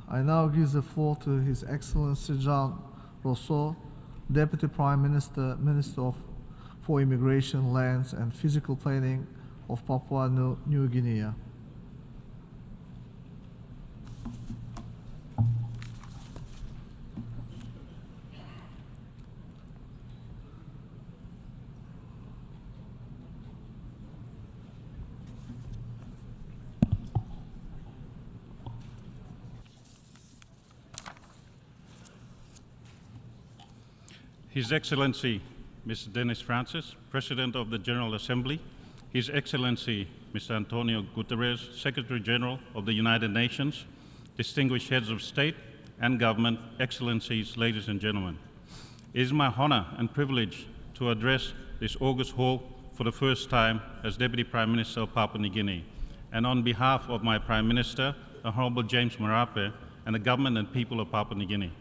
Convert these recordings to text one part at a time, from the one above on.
I now give the floor to His Excellency John Rosso, Deputy Prime Minister, for Immigration, Lands and Physical Planning of Papua New Guinea. His Excellency Mr. Dennis Francis, President of the General Assembly, His Excellency Mr. Antonio Guterres, Secretary General of the United Nations, distinguished heads of state and government, Excellencies, ladies and gentlemen. It is my honor and privilege to address this august hall for the first time as Deputy Prime Minister of Papua New Guinea, and on behalf of my Prime Minister, the Honorable James Marape, and the government and people of Papua New Guinea.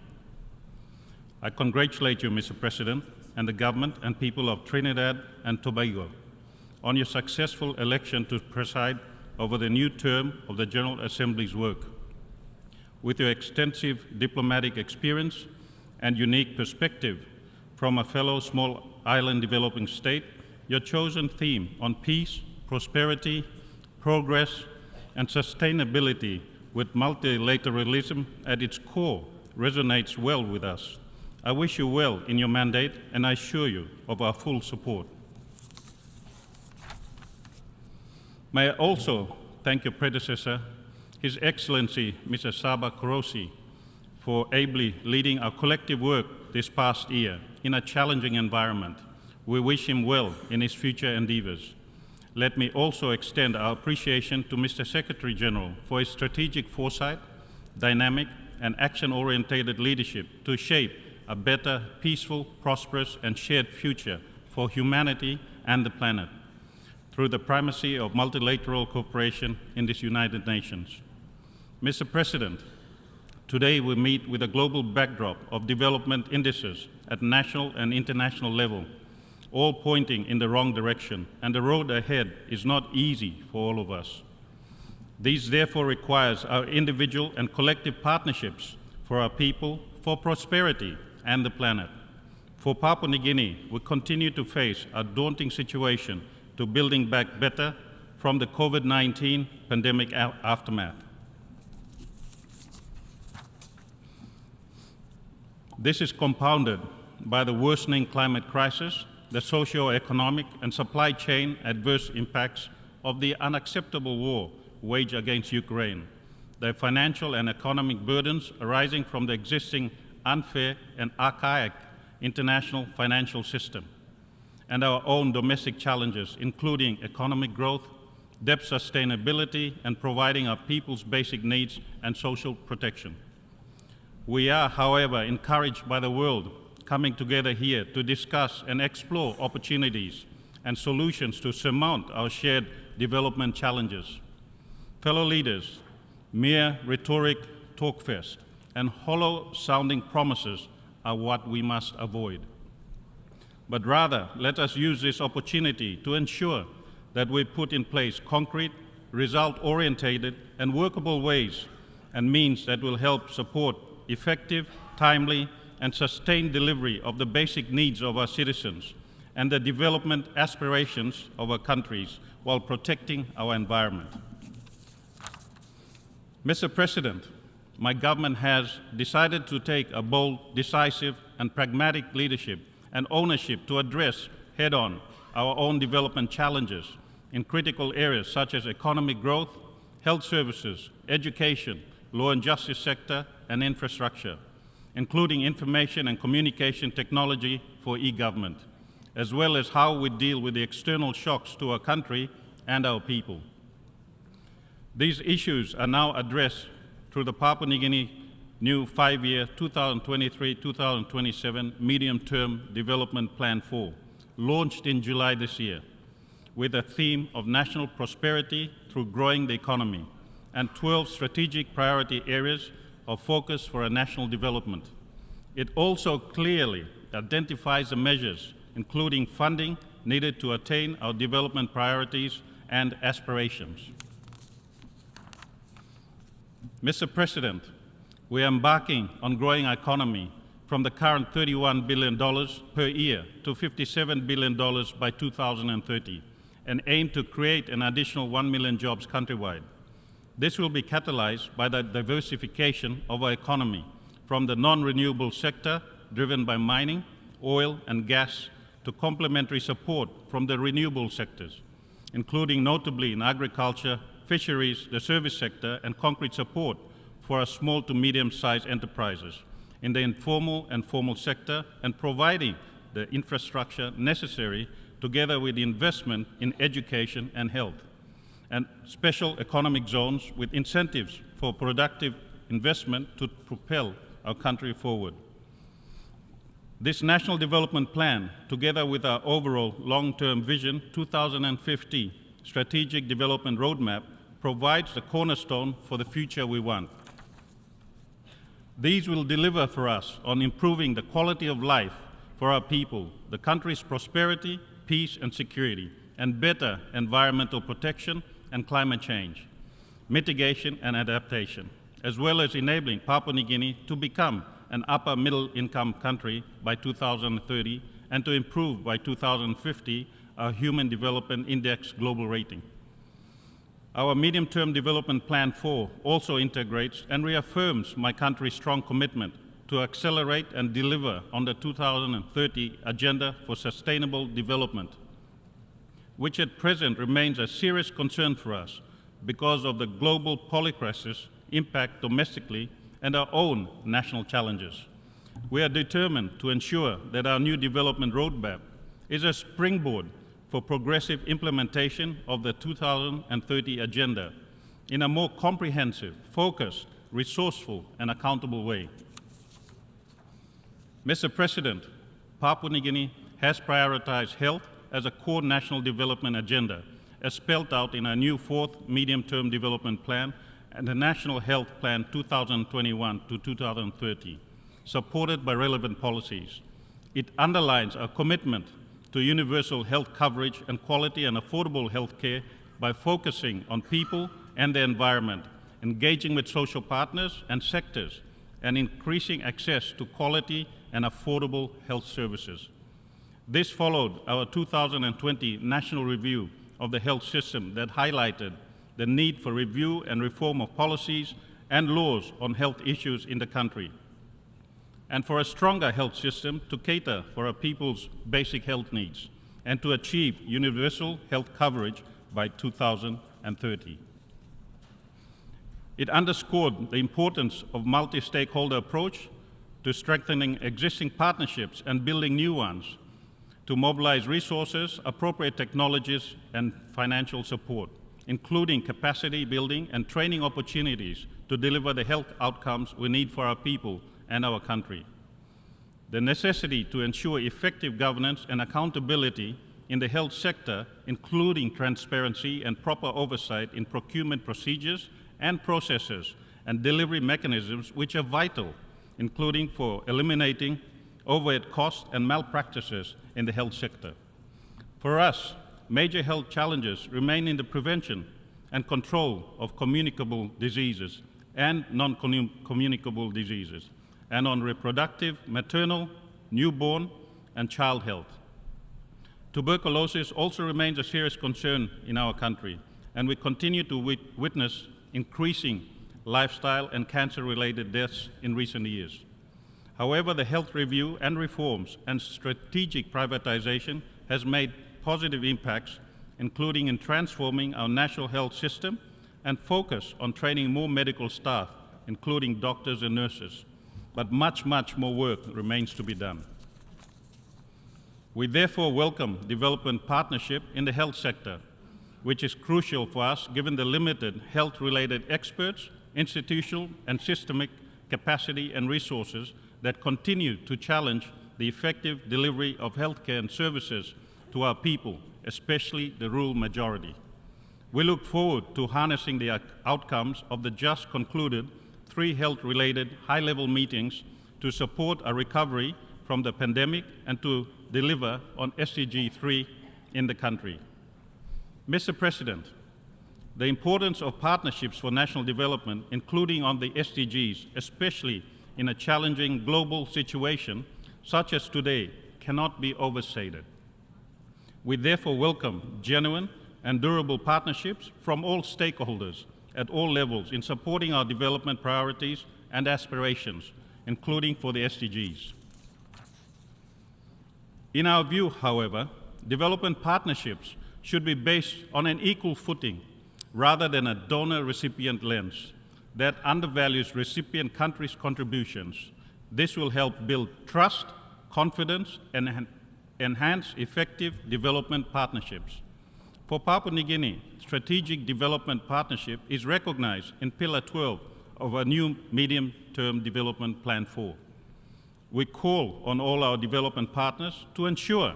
I congratulate you, Mr. President, and the government and people of Trinidad and Tobago on your successful election to preside over the new term of the General Assembly's work. With your extensive diplomatic experience and unique perspective from a fellow small island developing state, your chosen theme on peace, prosperity, progress, and sustainability with multilateralism at its core resonates well with us. I wish you well in your mandate, and I assure you of our full support. May I also thank your predecessor, His Excellency Mr. Saba Korosi, for ably leading our collective work this past year in a challenging environment. We wish him well in his future endeavors. Let me also extend our appreciation to Mr. Secretary General for his strategic foresight, dynamic, and action-oriented leadership to shape a better, peaceful, prosperous, and shared future for humanity and the planet through the primacy of multilateral cooperation in these United Nations. Mr. President, today we meet with a global backdrop of development indices at national and international level, all pointing in the wrong direction, and the road ahead is not easy for all of us. These therefore requires our individual and collective partnerships for our people, for prosperity, and the planet. For Papua New Guinea, we continue to face a daunting situation to building back better from the COVID-19 pandemic aftermath. This is compounded by the worsening climate crisis, the socio-economic and supply chain adverse impacts of the unacceptable war waged against Ukraine, the financial and economic burdens arising from the existing unfair and archaic international financial system, and our own domestic challenges, including economic growth, debt sustainability, and providing our people's basic needs and social protection. We are, however, encouraged by the world coming together here to discuss and explore opportunities and solutions to surmount our shared development challenges. Fellow leaders, mere rhetoric, talkfest, and hollow-sounding promises are what we must avoid. But rather, let us use this opportunity to ensure that we put in place concrete, result-oriented, and workable ways and means that will help support effective, timely, and sustained delivery of the basic needs of our citizens and the development aspirations of our countries while protecting our environment. Mr. President, my government has decided to take a bold, decisive, and pragmatic leadership and ownership to address head-on our own development challenges in critical areas such as economic growth, health services, education, law and justice sector, and infrastructure, including information and communication technology for e-government, as well as how we deal with the external shocks to our country and our people. These issues are now addressed through the Papua New Guinea new 5-year 2023-2027 Medium-Term Development Plan 4, launched in July this year, with a theme of national prosperity through growing the economy and 12 strategic priority areas of focus for our national development. It also clearly identifies the measures, including funding needed to attain our development priorities and aspirations. Mr. President, We are embarking on growing our economy from the current $31 billion per year to $57 billion by 2030, and aim to create an additional 1 million jobs countrywide. This will be catalyzed by the diversification of our economy from the non-renewable sector driven by mining, oil and gas, to complementary support from the renewable sectors, including notably in agriculture, fisheries, the service sector, and concrete support for our small to medium-sized enterprises in the informal and formal sector, and providing the infrastructure necessary together with investment in education and health, and special economic zones with incentives for productive investment to propel our country forward. This National Development Plan, together with our overall long-term vision 2050 Strategic Development Roadmap, provides the cornerstone for the future we want. These will deliver for us on improving the quality of life for our people, the country's prosperity, peace and security, and better environmental protection and climate change, mitigation and adaptation, as well as enabling Papua New Guinea to become an upper middle income country by 2030 and to improve by 2050 our Human Development Index global rating. Our Medium-Term Development Plan 4 also integrates and reaffirms my country's strong commitment to accelerate and deliver on the 2030 Agenda for Sustainable Development, which at present remains a serious concern for us because of the global polycrisis impact domestically and our own national challenges. We are determined to ensure that our new development roadmap is a springboard for progressive implementation of the 2030 Agenda in a more comprehensive, focused, resourceful, and accountable way. Mr. President, Papua New Guinea has prioritized health as a core national development agenda, as spelled out in our new fourth Medium-Term Development Plan and the National Health Plan 2021 to 2030, supported by relevant policies. It underlines our commitment to universal health coverage and quality and affordable health care by focusing on people and the environment, engaging with social partners and sectors, and increasing access to quality and affordable health services. This followed our 2020 National Review of the Health System that highlighted the need for review and reform of policies and laws on health issues in the country, and for a stronger health system to cater for our people's basic health needs and to achieve universal health coverage by 2030. It underscored the importance of multi-stakeholder approach to strengthening existing partnerships and building new ones, to mobilize resources, appropriate technologies, and financial support, including capacity building and training opportunities to deliver the health outcomes we need for our people and our country. The necessity to ensure effective governance and accountability in the health sector, including transparency and proper oversight in procurement procedures and processes and delivery mechanisms, which are vital, including for eliminating overhead costs and malpractices in the health sector. For us, major health challenges remain in the prevention and control of communicable diseases and non-communicable diseases, and on reproductive, maternal, newborn, and child health. Tuberculosis also remains a serious concern in our country, and we continue to witness increasing lifestyle and cancer-related deaths in recent years. However, the health review and reforms and strategic privatization has made positive impacts, including in transforming our national health system and focus on training more medical staff, including doctors and nurses. But much more work remains to be done. We therefore welcome development partnership in the health sector, which is crucial for us given the limited health-related experts, institutional and systemic capacity and resources that continue to challenge the effective delivery of healthcare and services to our people, especially the rural majority. We look forward to harnessing the outcomes of the just concluded 3 health-related high-level meetings to support a recovery from the pandemic and to deliver on SDG 3 in the country. Mr. President, The importance of partnerships for national development, including on the SDGs, especially in a challenging global situation such as today, cannot be overstated. We therefore welcome genuine and durable partnerships from all stakeholders at all levels in supporting our development priorities and aspirations, including for the SDGs. In our view, however, development partnerships should be based on an equal footing rather than a donor-recipient lens that undervalues recipient countries' contributions. This will help build trust, confidence, and enhance effective development partnerships. For Papua New Guinea, strategic development partnership is recognized in Pillar 12 of our new medium-term development plan 4. We call on all our development partners to ensure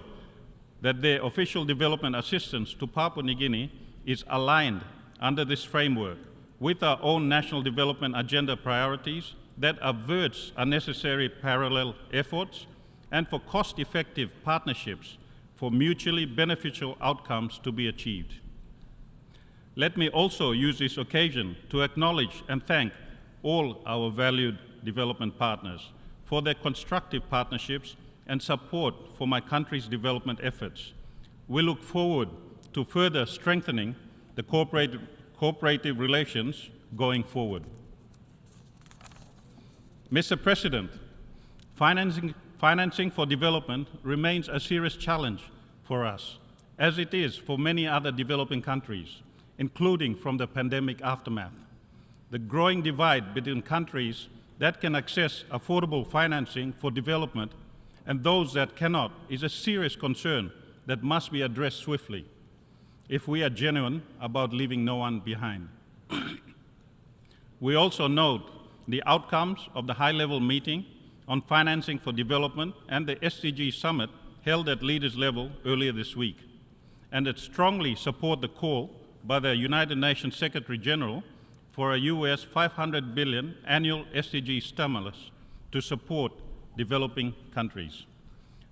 that their official development assistance to Papua New Guinea is aligned under this framework with our own national development agenda priorities that averts unnecessary parallel efforts and for cost-effective partnerships for mutually beneficial outcomes to be achieved. Let me also use this occasion to acknowledge and thank all our valued development partners for their constructive partnerships and support for my country's development efforts. We look forward to further strengthening the cooperative relations going forward. Mr. President, financing for development remains a serious challenge for us, as it is for many other developing countries, including from the pandemic aftermath. The growing divide between countries that can access affordable financing for development and those that cannot is a serious concern that must be addressed swiftly if we are genuine about leaving no one behind. We also note the outcomes of the high-level meeting on financing for development and the SDG summit held at leaders level earlier this week, and that strongly support the call by the United Nations Secretary General for a US $500 billion annual SDG stimulus to support developing countries.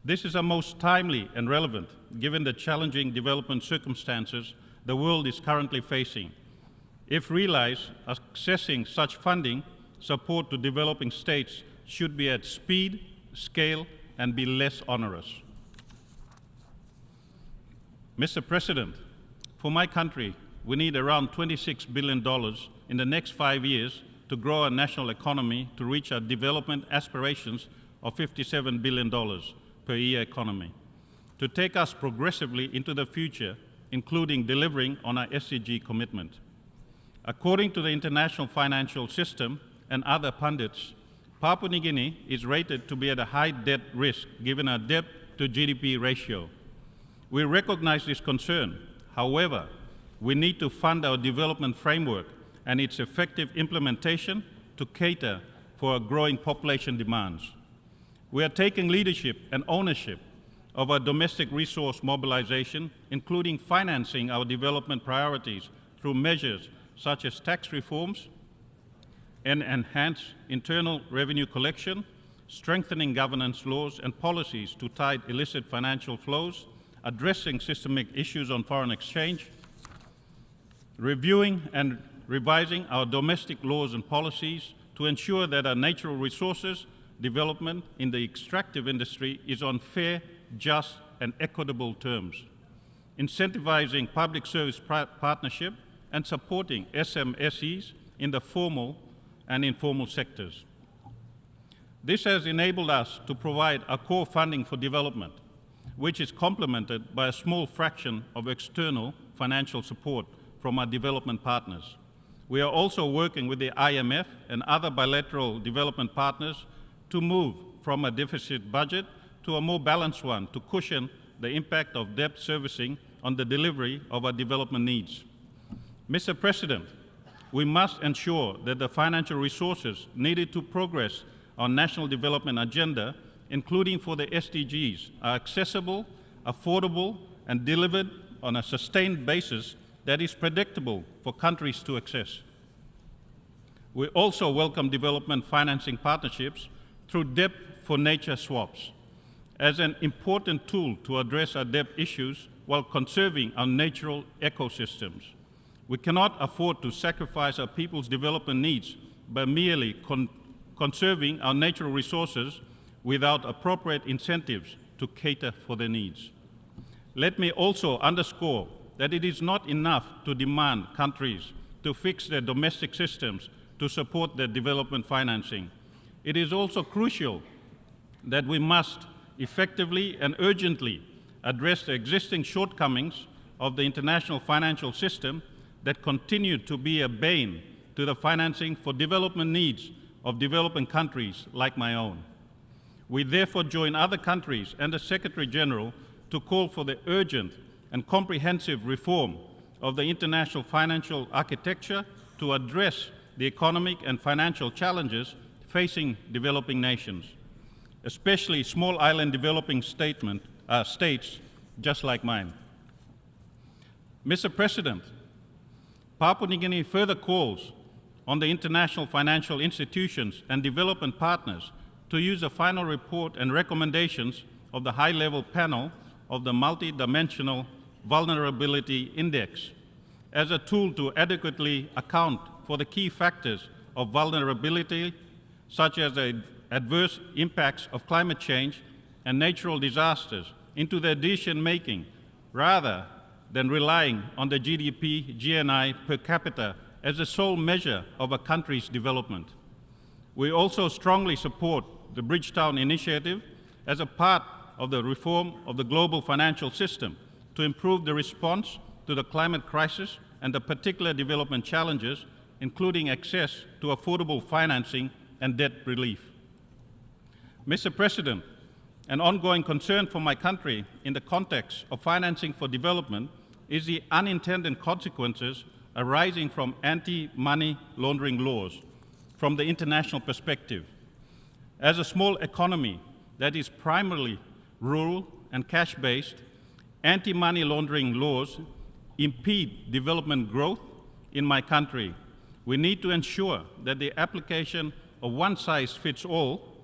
This is a most timely and relevant given the challenging development circumstances the world is currently facing. If realized, accessing such funding support to developing states should be at speed, scale, and be less onerous. Mr. President, for my country, we need around $26 billion in the next 5 years to grow our national economy to reach our development aspirations of $57 billion per year economy, to take us progressively into the future, including delivering on our SDG commitment. According to the international financial system and other pundits, Papua New Guinea is rated to be at a high debt risk given our debt to GDP ratio. We recognize this concern. However, we need to fund our development framework and its effective implementation to cater for our growing population demands. We are taking leadership and ownership of our domestic resource mobilization, including financing our development priorities through measures such as tax reforms and enhanced internal revenue collection, strengthening governance laws and policies to tide illicit financial flows, addressing systemic issues on foreign exchange, reviewing and revising our domestic laws and policies to ensure that our natural resources development in the extractive industry is on fair, just, and equitable terms, incentivizing public service partnership and supporting SMSEs in the formal and informal sectors. This has enabled us to provide a core funding for development, which is complemented by a small fraction of external financial support from our development partners. We are also working with the IMF and other bilateral development partners to move from a deficit budget to a more balanced one to cushion the impact of debt servicing on the delivery of our development needs. Mr. President, we must ensure that the financial resources needed to progress our national development agenda, including for the SDGs, are accessible, affordable, and delivered on a sustained basis that is predictable for countries to access. We also welcome development financing partnerships through debt for nature swaps as an important tool to address our debt issues while conserving our natural ecosystems. We cannot afford to sacrifice our people's development needs by merely conserving our natural resources without appropriate incentives to cater for their needs. Let me also underscore that it is not enough to demand countries to fix their domestic systems to support their development financing. It is also crucial that we must effectively and urgently address the existing shortcomings of the international financial system that continue to be a bane to the financing for development needs of developing countries like my own. We therefore join other countries and the Secretary General to call for the urgent and comprehensive reform of the international financial architecture to address the economic and financial challenges facing developing nations, especially small island developing states just like mine. Mr. President, Papua New Guinea further calls on the international financial institutions and development partners to use the final report and recommendations of the high-level panel of the Multidimensional Vulnerability Index as a tool to adequately account for the key factors of vulnerability, such as the adverse impacts of climate change and natural disasters, into their decision-making, rather than relying on the GDP, GNI per capita as the sole measure of a country's development. We also strongly support the Bridgetown Initiative as a part of the reform of the global financial system to improve the response to the climate crisis and the particular development challenges, including access to affordable financing and debt relief. Mr. President, an ongoing concern for my country in the context of financing for development is the unintended consequences arising from anti-money laundering laws from the international perspective. As a small economy that is primarily rural and cash-based, anti-money laundering laws impede development growth in my country. We need to ensure that the application of one-size-fits-all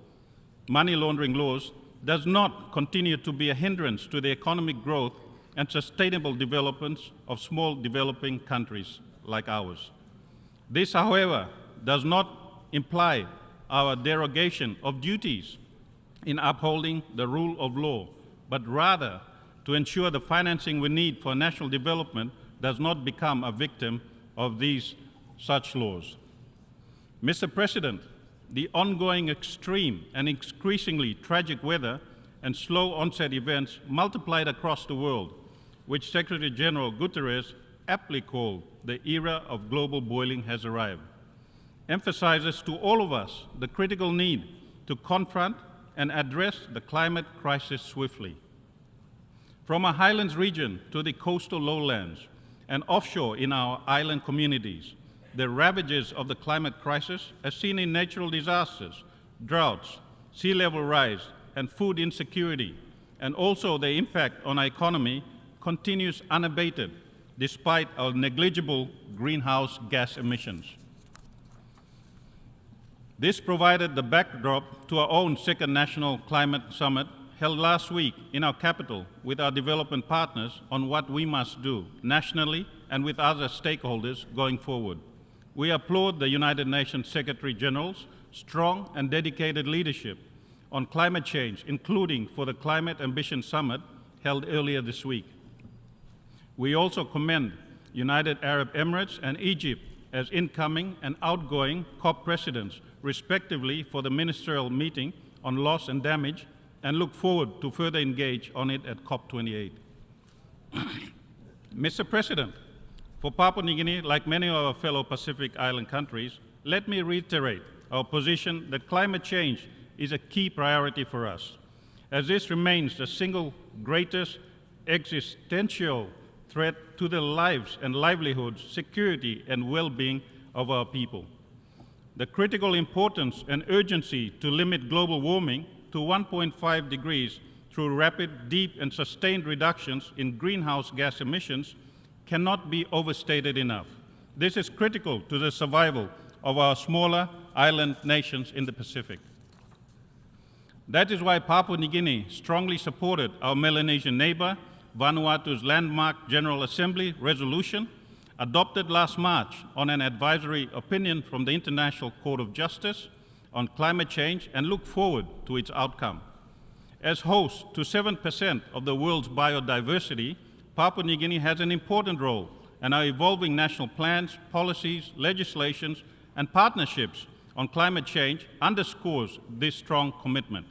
money laundering laws does not continue to be a hindrance to the economic growth and sustainable developments of small developing countries like ours. This, however, does not imply our derogation of duties in upholding the rule of law, but rather to ensure the financing we need for national development does not become a victim of such laws. Mr. President, the ongoing extreme and increasingly tragic weather and slow onset events multiplied across the world, which Secretary General Guterres aptly called the era of global boiling, has arrived, emphasizes to all of us the critical need to confront and address the climate crisis swiftly. From our highlands region to the coastal lowlands and offshore in our island communities, the ravages of the climate crisis, as seen in natural disasters, droughts, sea level rise, and food insecurity, and also the impact on our economy, continues unabated despite our negligible greenhouse gas emissions. This provided the backdrop to our own second National Climate Summit held last week in our capital with our development partners on what we must do nationally and with other stakeholders going forward. We applaud the United Nations Secretary General's strong and dedicated leadership on climate change, including for the Climate Ambition Summit held earlier this week. We also commend United Arab Emirates and Egypt as incoming and outgoing COP presidents, respectively, for the ministerial meeting on loss and damage, and look forward to further engage on it at COP28. Mr. President, for Papua New Guinea, like many of our fellow Pacific Island countries, let me reiterate our position that climate change is a key priority for us, as this remains the single greatest existential threat to the lives and livelihoods, security, and well-being of our people. The critical importance and urgency to limit global warming to 1.5 degrees through rapid, deep, and sustained reductions in greenhouse gas emissions cannot be overstated enough. This is critical to the survival of our smaller island nations in the Pacific. That is why Papua New Guinea strongly supported our Melanesian neighbor, Vanuatu's landmark General Assembly resolution adopted last March on an advisory opinion from the International Court of Justice on climate change and look forward to its outcome. As host to 7% of the world's biodiversity, Papua New Guinea has an important role, and our evolving national plans, policies, legislations, and partnerships on climate change underscores this strong commitment.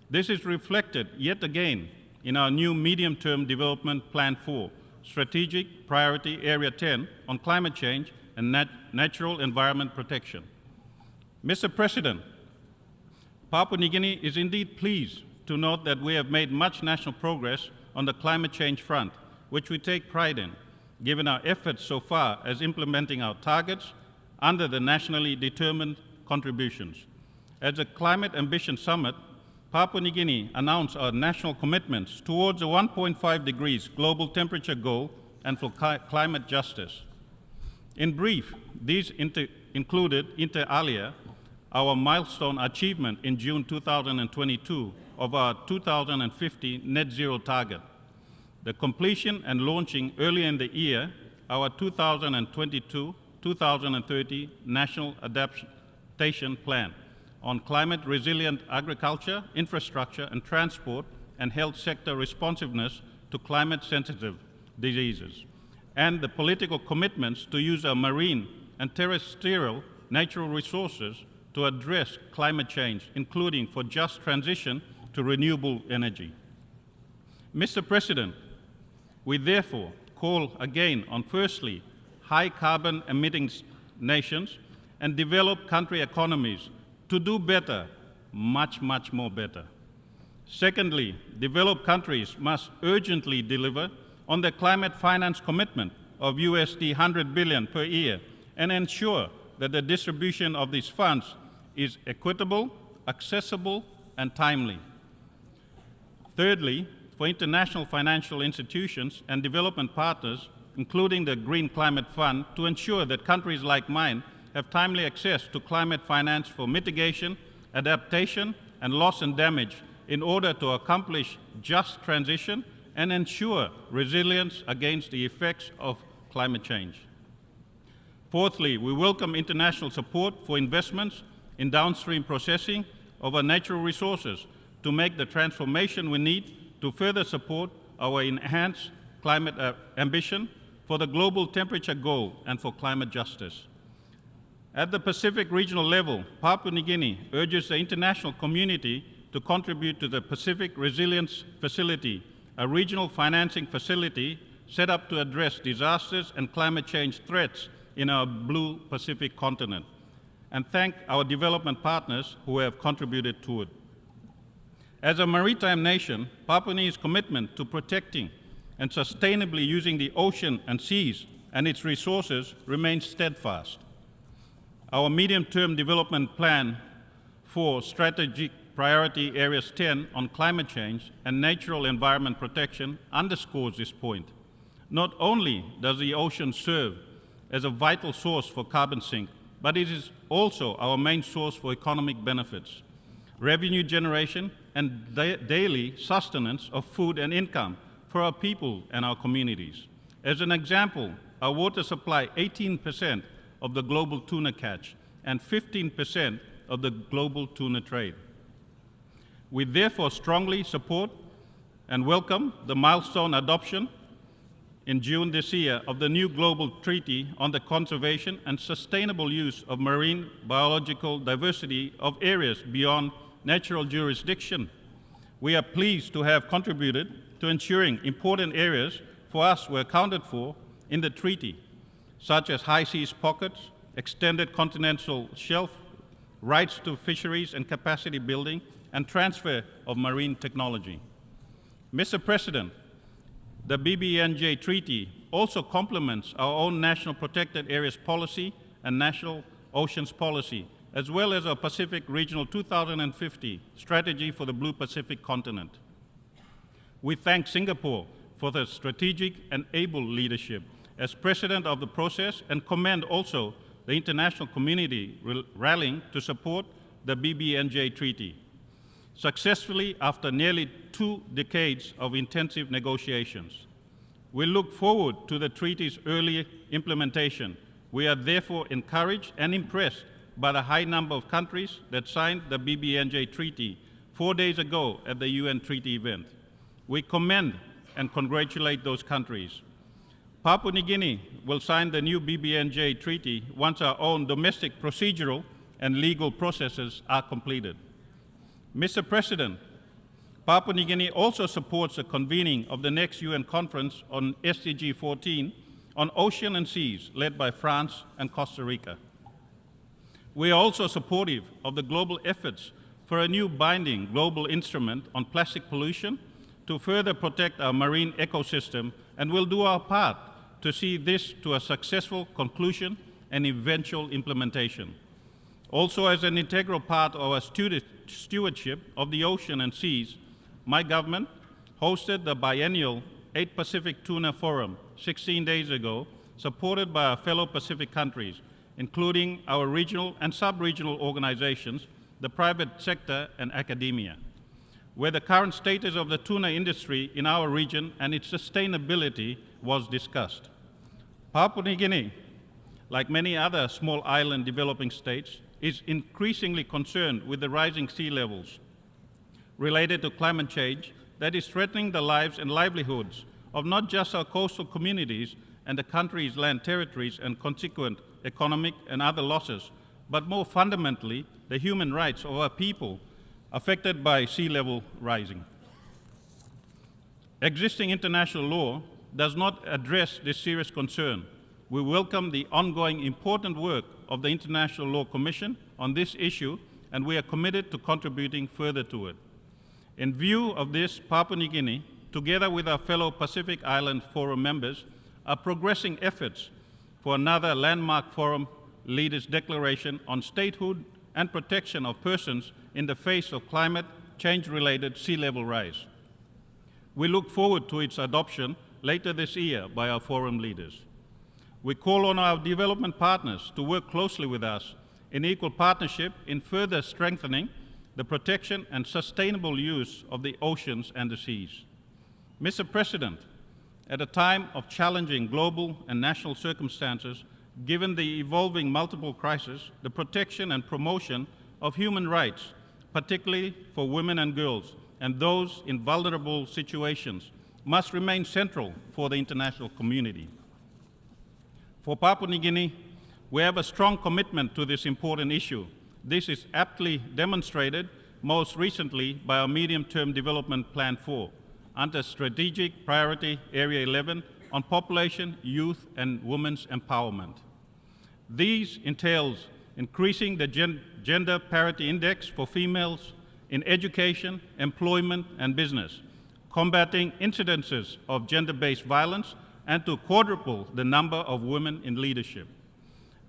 This is reflected yet again in our new medium-term development plan 4, Strategic Priority Area 10 on climate change and natural environment protection. Mr. President, Papua New Guinea is indeed pleased to note that we have made much national progress on the climate change front, which we take pride in, given our efforts so far as implementing our targets under the nationally determined contributions. At the Climate Ambition Summit, Papua New Guinea announced our national commitments towards a 1.5 degrees global temperature goal and for climate justice. In brief, these included, inter alia, our milestone achievement in June 2022 of our 2050 net zero target, the completion and launching earlier in the year our 2022-2030 National Adaptation Plan on climate-resilient agriculture, infrastructure, and transport, and health sector responsiveness to climate-sensitive diseases, and the political commitments to use our marine and terrestrial natural resources to address climate change, including for just transition to renewable energy. Mr. President, we therefore call again on, firstly, high carbon emitting nations and developed country economies to do better, much, much more better. Secondly, developed countries must urgently deliver on their climate finance commitment of USD 100 billion per year and ensure that the distribution of these funds is equitable, accessible, and timely. Thirdly, for international financial institutions and development partners, including the Green Climate Fund, to ensure that countries like mine have timely access to climate finance for mitigation, adaptation, and loss and damage in order to accomplish just transition and ensure resilience against the effects of climate change. Fourthly, we welcome international support for investments in downstream processing of our natural resources to make the transformation we need to further support our enhanced climate ambition for the global temperature goal and for climate justice. At the Pacific regional level, Papua New Guinea urges the international community to contribute to the Pacific Resilience Facility, a regional financing facility set up to address disasters and climate change threats in our blue Pacific continent, and thank our development partners who have contributed to it. As a maritime nation, Papua New Guinea's commitment to protecting and sustainably using the ocean and seas and its resources remains steadfast. Our medium-term development plan for Strategic Priority Areas 10 on climate change and natural environment protection underscores this point. Not only does the ocean serve as a vital source for carbon sink, but it is also our main source for economic benefits, revenue generation, and daily sustenance of food and income for our people and our communities. As an example, our water supply 18% of the global tuna catch and 15% of the global tuna trade. We therefore strongly support and welcome the milestone adoption in June this year of the new global treaty on the conservation and sustainable use of marine biological diversity of areas beyond natural jurisdiction. We are pleased to have contributed to ensuring important areas for us were accounted for in the treaty, such as high seas pockets, extended continental shelf, rights to fisheries and capacity building, and transfer of marine technology. Mr. President, the BBNJ Treaty also complements our own National Protected Areas Policy and National Oceans Policy, as well as our Pacific Regional 2050 Strategy for the Blue Pacific Continent. We thank Singapore for their strategic and able leadership as president of the process and commend also the international community rallying to support the BBNJ Treaty, successfully after nearly 2 decades of intensive negotiations. We look forward to the treaty's early implementation. We are therefore encouraged and impressed by the high number of countries that signed the BBNJ Treaty 4 days ago at the UN Treaty event. We commend and congratulate those countries. Papua New Guinea will sign the new BBNJ Treaty once our own domestic procedural and legal processes are completed. Mr. President, Papua New Guinea also supports the convening of the next UN conference on SDG 14 on ocean and seas, led by France and Costa Rica. We are also supportive of the global efforts for a new binding global instrument on plastic pollution to further protect our marine ecosystem, and will do our part to see this to a successful conclusion and eventual implementation. Also, as an integral part of our stewardship of the ocean and seas, my government hosted the biennial 8 Pacific Tuna Forum 16 days ago, supported by our fellow Pacific countries, including our regional and sub-regional organizations, the private sector and academia, where the current status of the tuna industry in our region and its sustainability was discussed. Papua New Guinea, like many other small island developing states, is increasingly concerned with the rising sea levels related to climate change that is threatening the lives and livelihoods of not just our coastal communities and the country's land territories and consequent economic and other losses, but more fundamentally, the human rights of our people affected by sea level rising. Existing international law does not address this serious concern. We welcome the ongoing important work of the International Law Commission on this issue, and we are committed to contributing further to it. In view of this, Papua New Guinea, together with our fellow Pacific Island Forum members, are progressing efforts for another landmark forum leaders' declaration on statehood and protection of persons in the face of climate change-related sea level rise. We look forward to its adoption later this year by our forum leaders. We call on our development partners to work closely with us in equal partnership in further strengthening the protection and sustainable use of the oceans and the seas. Mr. President, at a time of challenging global and national circumstances, given the evolving multiple crises, the protection and promotion of human rights, particularly for women and girls and those in vulnerable situations, must remain central for the international community. For Papua New Guinea, we have a strong commitment to this important issue. This is aptly demonstrated most recently by our Medium-Term Development Plan 4, under Strategic Priority Area 11 on population, youth, and women's empowerment. These entails increasing the gender parity index for females in education, employment, and business, combating incidences of gender-based violence, and to quadruple the number of women in leadership.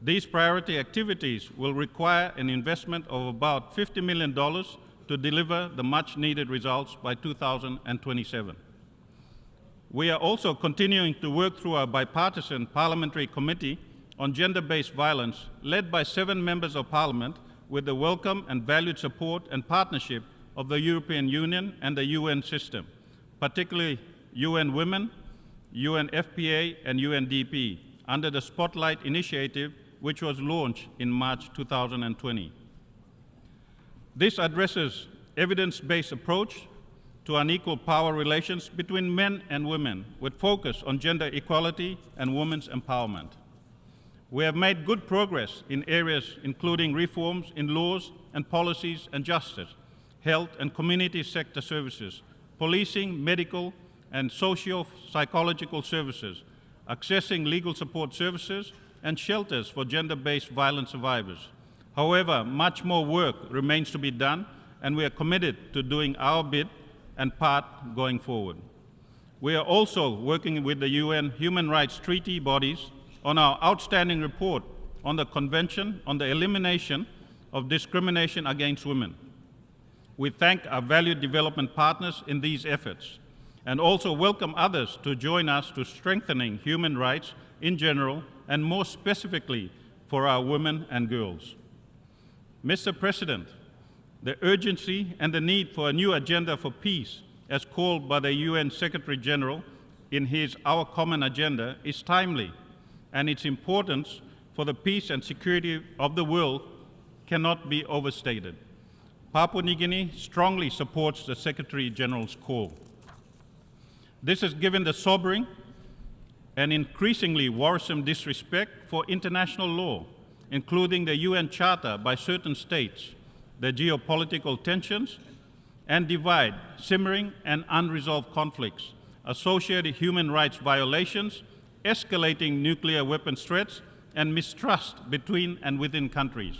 These priority activities will require an investment of about $50 million to deliver the much-needed results by 2027. We are also continuing to work through our bipartisan parliamentary committee on gender-based violence, led by 7 members of parliament, with the welcome and valued support and partnership of the European Union and the UN system, particularly UN Women, UNFPA, and UNDP, under the Spotlight Initiative, which was launched in March 2020. This addresses evidence-based approach to unequal power relations between men and women, with focus on gender equality and women's empowerment. We have made good progress in areas including reforms in laws and policies and justice, health and community sector services, policing, medical and socio-psychological services, accessing legal support services, and shelters for gender-based violence survivors. However, much more work remains to be done, and we are committed to doing our bit and part going forward. We are also working with the UN Human Rights Treaty bodies on our outstanding report on the Convention on the Elimination of Discrimination Against Women. We thank our valued development partners in these efforts, and also welcome others to join us to strengthening human rights in general, and more specifically for our women and girls. Mr. President, the urgency and the need for a new agenda for peace, as called by the UN Secretary General, in his Our Common Agenda is timely, and its importance for the peace and security of the world cannot be overstated. Papua New Guinea strongly supports the Secretary General's call. This has given the sobering and increasingly worrisome disrespect for international law, including the UN Charter by certain states, the geopolitical tensions and divide, simmering and unresolved conflicts, associated human rights violations, escalating nuclear weapons threats, and mistrust between and within countries.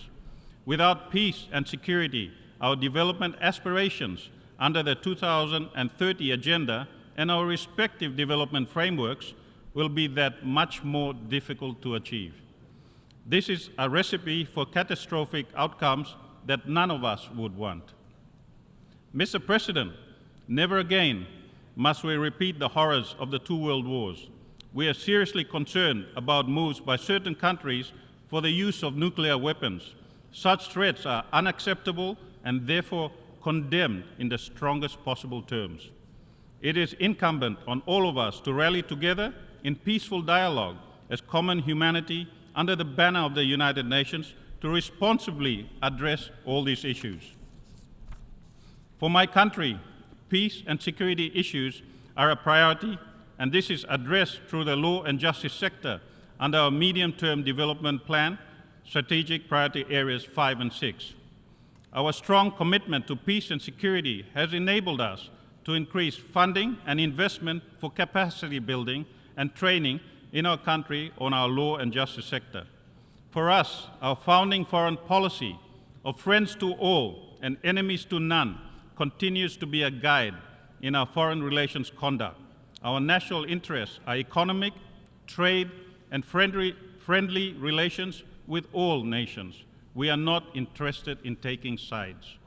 Without peace and security, our development aspirations under the 2030 Agenda and our respective development frameworks will be that much more difficult to achieve. This is a recipe for catastrophic outcomes that none of us would want. Mr. President, never again must we repeat the horrors of the two world wars. We are seriously concerned about moves by certain countries for the use of nuclear weapons. Such threats are unacceptable and therefore condemned in the strongest possible terms. It is incumbent on all of us to rally together in peaceful dialogue as common humanity under the banner of the United Nations to responsibly address all these issues. For my country, peace and security issues are a priority, and this is addressed through the law and justice sector under our medium-term development plan, strategic priority areas 5 and 6. Our strong commitment to peace and security has enabled us to increase funding and investment for capacity building and training in our country on our law and justice sector. For us, our founding foreign policy of friends to all and enemies to none continues to be a guide in our foreign relations conduct. Our national interests are economic, trade, and friendly relations with all nations. We are not interested in taking sides.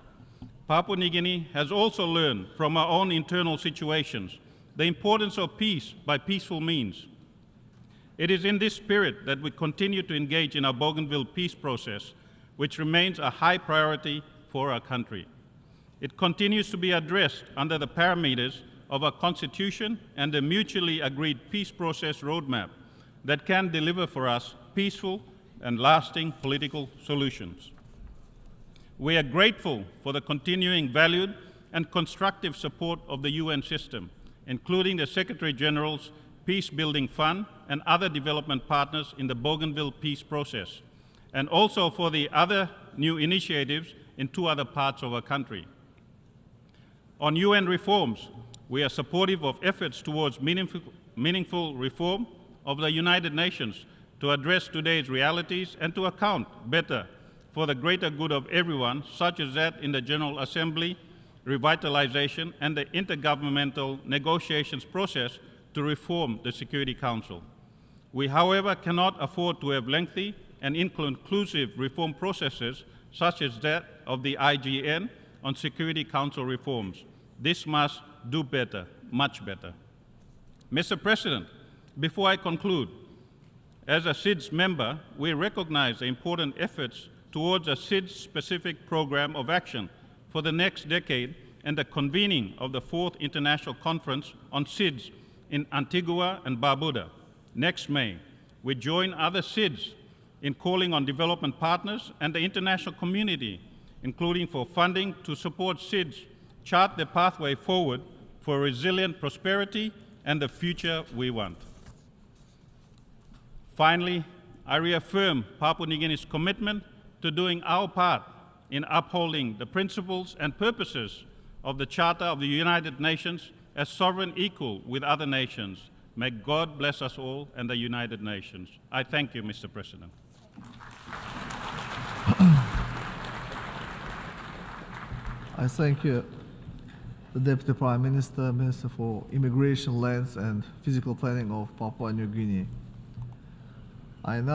Papua New Guinea has also learned from our own internal situations the importance of peace by peaceful means. It is in this spirit that we continue to engage in our Bougainville peace process, which remains a high priority for our country. It continues to be addressed under the parameters of our Constitution and the mutually agreed peace process roadmap that can deliver for us peaceful and lasting political solutions. We are grateful for the continuing valued and constructive support of the UN system, including the Secretary General's Peace Building Fund and other development partners in the Bougainville peace process, and also for the other new initiatives in 2 other parts of our country. On UN reforms, we are supportive of efforts towards meaningful reform of the United Nations to address today's realities and to account better for the greater good of everyone, such as that in the General Assembly, revitalization, and the intergovernmental negotiations process to reform the Security Council. We, however, cannot afford to have lengthy and inconclusive reform processes such as that of the IGN on Security Council reforms. This must do better, much better. Mr. President, before I conclude, as a SIDS member, we recognize the important efforts towards a SIDS-specific program of action for the next decade and the convening of the 4th International Conference on SIDS in Antigua and Barbuda next May. We join other SIDS in calling on development partners and the international community, including for funding to support SIDS, chart the pathway forward for resilient prosperity and the future we want. Finally, I reaffirm Papua New Guinea's commitment to doing our part in upholding the principles and purposes of the Charter of the United Nations as sovereign equal with other nations. May God bless us all and the United Nations. I thank you, Mr. President. I thank you, the Deputy Prime Minister, Minister for Immigration, Lands and Physical Planning of Papua New Guinea. I now